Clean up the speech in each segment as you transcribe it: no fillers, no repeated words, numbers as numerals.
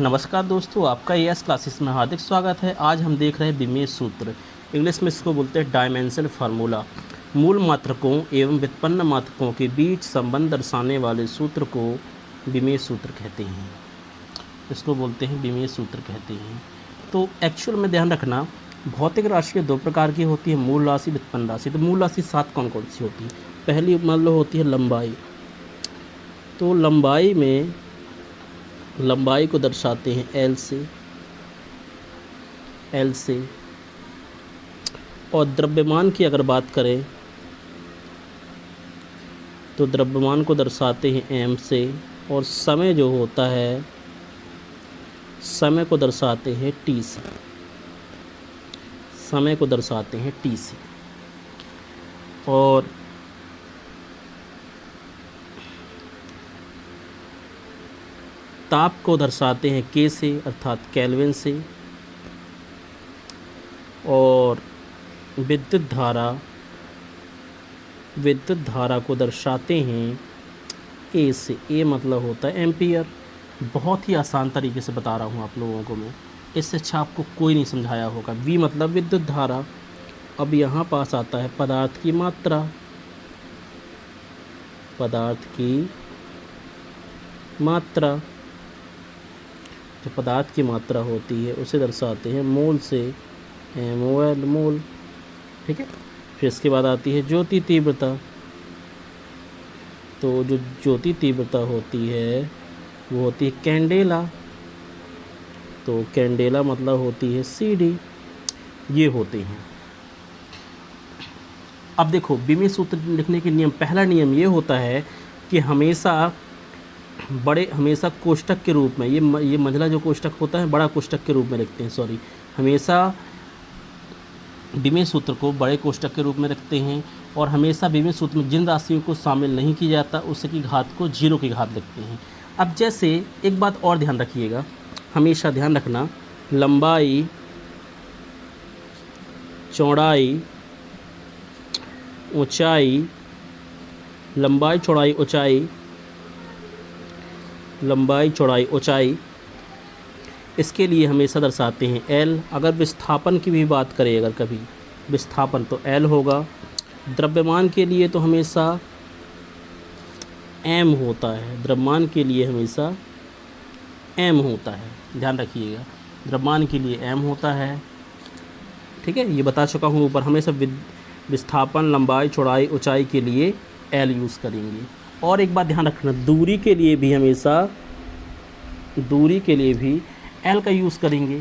नमस्कार दोस्तों, आपका एएस क्लासेस में हार्दिक स्वागत है। आज हम देख रहे हैं विमेय सूत्र। इंग्लिश में इसको बोलते हैं डायमेंशनल फार्मूला। मूल मात्रकों एवं व्युत्पन्न मात्रकों के बीच संबंध दर्शाने वाले सूत्र को विमेय सूत्र कहते हैं। इसको बोलते हैं विमेय सूत्र कहते हैं। तो एक्चुअल में ध्यान रखना, भौतिक राशि दो प्रकार की होती है, मूल राशि, व्युत्पन्न राशि। तो मूल राशि 7 कौन कौन सी होती है? पहली मान लो होती है लंबाई। तो लंबाई को दर्शाते हैं एल से। और द्रव्यमान की अगर बात करें तो द्रव्यमान को दर्शाते हैं एम से। और समय जो होता है, समय को दर्शाते हैं टी से। और ताप को दर्शाते हैं के से, अर्थात केल्विन से। और विद्युत धारा को दर्शाते हैं ए से। ए मतलब होता है एम्पियर। बहुत ही आसान तरीके से बता रहा हूँ आप लोगों को मैं, इससे अच्छा आपको कोई नहीं समझाया होगा। वी मतलब विद्युत धारा। अब यहाँ पास आता है पदार्थ की मात्रा। जो पदार्थ की मात्रा होती है उसे दर्शाते हैं मोल से, MOL मोल। ठीक है। फिर इसके बाद आती है ज्योति तीव्रता। तो जो ज्योति तीव्रता होती है वो होती है कैंडेला। तो कैंडेला मतलब होती है CD। ये होते हैं। अब देखो, विमेय सूत्र लिखने के नियम। पहला नियम ये होता है कि हमेशा कोष्ठक के रूप में, ये मंझला जो कोष्ठक होता है बड़ा कोष्ठक के रूप में लिखते हैं। हमेशा विमेय सूत्र को बड़े कोष्ठक के रूप में रखते हैं। और हमेशा विमेय सूत्र में जिन राशियों को शामिल नहीं किया जाता उसकी घात को 0 की घात लिखते हैं। अब जैसे एक बात और ध्यान रखिएगा, हमेशा ध्यान रखना, लंबाई, चौड़ाई, ऊंचाई, लंबाई चौड़ाई ऊंचाई, इसके लिए हमेशा दर्शाते हैं L। अगर विस्थापन की भी बात करें, अगर कभी विस्थापन, तो L होगा। द्रव्यमान के लिए तो हमेशा M होता है। द्रव्यमान के लिए हमेशा M होता है, ध्यान रखिएगा। द्रव्यमान के लिए M होता है। ठीक है, ये बता चुका हूँ ऊपर। हमेशा विस्थापन, लंबाई, चौड़ाई, ऊंचाई के लिए L यूज़ करेंगे। और एक बात ध्यान रखना, दूरी के लिए भी L का यूज़ करेंगे।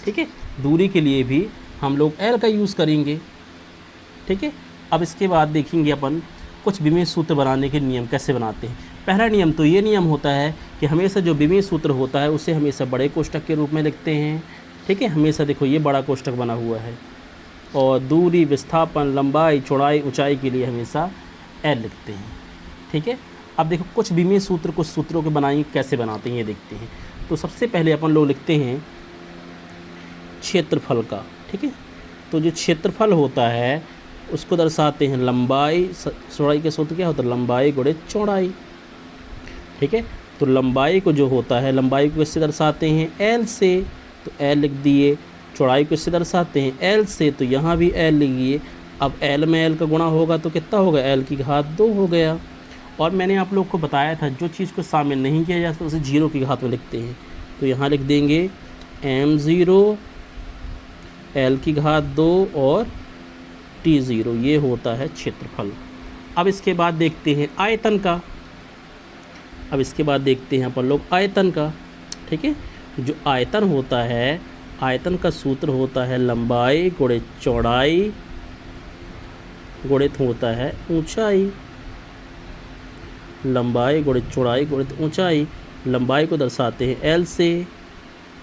ठीक है, दूरी के लिए भी हम लोग L का यूज़ करेंगे। ठीक है। अब इसके बाद देखेंगे अपन कुछ विमेय सूत्र बनाने के नियम कैसे बनाते हैं। पहला नियम तो ये नियम होता है कि हमेशा जो विमेय सूत्र होता है उसे हमेशा बड़े कोष्ठक के रूप में लिखते हैं। ठीक है, हमेशा देखो ये बड़ा कोष्ठक बना हुआ है। और दूरी, विस्थापन, लंबाई, चौड़ाई, ऊंचाई के लिए हमेशा L लिखते हैं। ठीक है। अब देखो कुछ विमेय सूत्र, कुछ सूत्रों के बनाएंगे, कैसे बनाते हैं ये देखते हैं। तो सबसे पहले अपन लोग लिखते हैं क्षेत्रफल का। ठीक है। तो जो क्षेत्रफल होता है उसको दर्शाते हैं लंबाई, चौड़ाई का सूत्र क्या होता है? लंबाई गुणे चौड़ाई। ठीक है। तो लंबाई को जो होता है, लंबाई को इससे दर्शाते हैं L से, तो L लिख दिए। चौड़ाई को इससे दर्शाते हैं L से, तो यहाँ भी L लिखिए। अब L में L का गुणा होगा तो कितना होगा? L की घात 2 हो गया। और मैंने आप लोग को बताया था, जो चीज़ को शामिल नहीं किया जाता उसे 0 की घात में लिखते हैं। तो यहाँ लिख देंगे M0, L की घात 2 और T0। ये होता है क्षेत्रफल। अब इसके बाद देखते हैं आयतन का। अपन लोग आयतन का। ठीक है। जो आयतन होता है, आयतन का सूत्र होता है लंबाई गुणे चौड़ाई गुणित होता है ऊंचाई। लंबाई गुणित चौड़ाई गुणित ऊंचाई। लंबाई को दर्शाते हैं L से।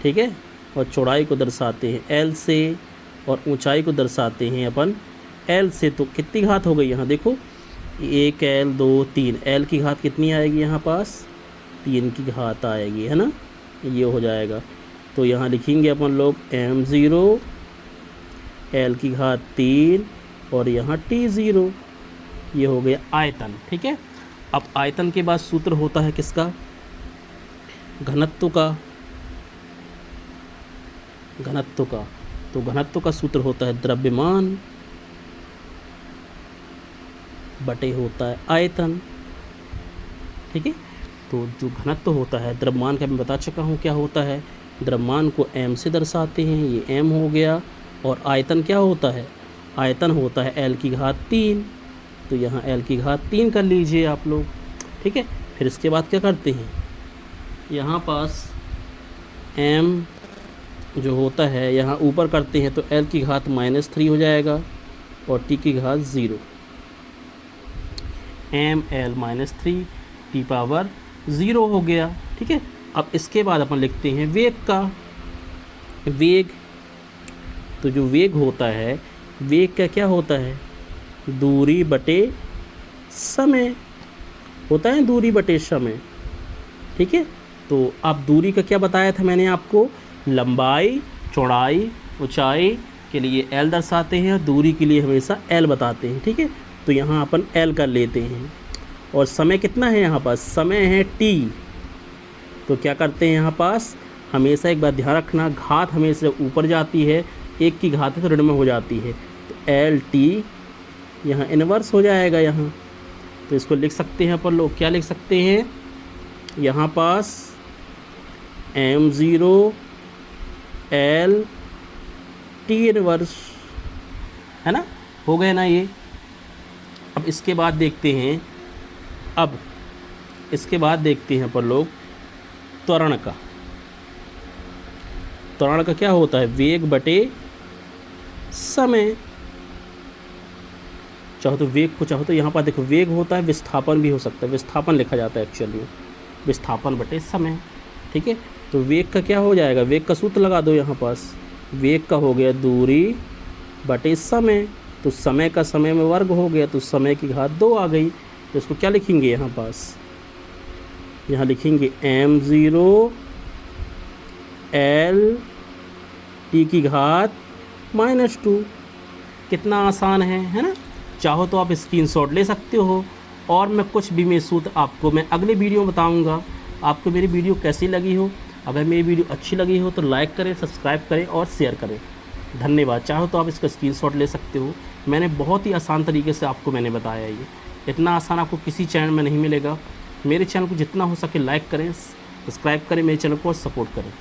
ठीक है। और चौड़ाई को दर्शाते हैं L से। और ऊंचाई को दर्शाते हैं अपन L से। तो कितनी घात हो गई यहाँ देखो, 1L 2 3। L की घात कितनी आएगी यहाँ पास? 3 की घात आएगी, है ना। ये हो जाएगा। तो यहाँ लिखेंगे अपन लोग M0, L की घात 3 और यहाँ T0। ये हो गया आयतन। ठीक है। अब आयतन के बाद सूत्र होता है किसका? घनत्व का। घनत्व का। तो घनत्व का सूत्र होता है द्रव्यमान बटे होता है आयतन। ठीक है, तो जो घनत्व होता है द्रव्यमान का मैं बता चुका हूँ क्या होता है। द्रव्यमान को m से दर्शाते हैं, ये m हो गया। और आयतन क्या होता है, आयतन होता है l की घात 3। तो यहाँ l की घात 3 कर लीजिए आप लोग। ठीक है, फिर इसके बाद क्या करते हैं, यहाँ पास m जो होता है यहाँ ऊपर करते हैं तो l की घात -3 हो जाएगा और t की घात 0। ml-3 t पावर 0 हो गया। ठीक है, अब इसके बाद अपन लिखते हैं वेग का। वेग, तो जो वेग होता है, वेग का क्या होता है, दूरी बटे समय होता है, दूरी बटे समय। ठीक है, तो अब दूरी का क्या बताया था मैंने आपको, लंबाई, चौड़ाई, ऊंचाई के लिए l दर्शाते हैं, दूरी के लिए हमेशा l बताते हैं। ठीक है, तो यहाँ अपन l कर लेते हैं। और समय कितना है यहाँ पास, समय है t। तो क्या करते हैं यहाँ पास, हमेशा एक बात ध्यान रखना, घात हमेशा ऊपर जाती है, एक की घात है तो ऋण में हो जाती है। तो एल टी यहाँ इन्वर्स हो जाएगा यहाँ। तो इसको लिख सकते हैं अपन लोग, क्या लिख सकते हैं यहाँ पास, m0 l t इन्वर्स, है ना, हो गए ना ये। अब इसके बाद देखते हैं, अब इसके बाद देखते हैं अपन लोग त्वरण का। त्वरण का क्या होता है, वेग बटे समय। चाहो तो वेग को, चाहो तो यहाँ पर देखो वेग होता है, विस्थापन भी हो सकता है, विस्थापन लिखा जाता है एक्चुअली, विस्थापन बटे समय। ठीक है, तो वेग का क्या हो जाएगा, वेग का सूत्र लगा दो यहाँ पास, वेग का हो गया दूरी बटे समय। तो समय का समय में वर्ग हो गया, तो समय की घात 2 आ गई। तो इसको क्या लिखेंगे यहाँ पास, यहाँ लिखेंगे m0 l t की घात -2। कितना आसान है ना। चाहो तो आप स्क्रीनशॉट ले सकते हो, और मैं कुछ भी मैं सूत्र आपको मैं अगले वीडियो में बताऊंगा। आपको मेरी वीडियो कैसी लगी हो, अगर मेरी वीडियो अच्छी लगी हो तो लाइक करें, सब्सक्राइब करें और शेयर करें। धन्यवाद। चाहो तो आप इसका स्क्रीनशॉट ले सकते हो। मैंने बहुत ही आसान तरीके से आपको मैंने बताया, ये इतना आसान आपको किसी चैनल में नहीं मिलेगा। मेरे चैनल को जितना हो सके लाइक करें, सब्सक्राइब करें, मेरे चैनल को सपोर्ट करें।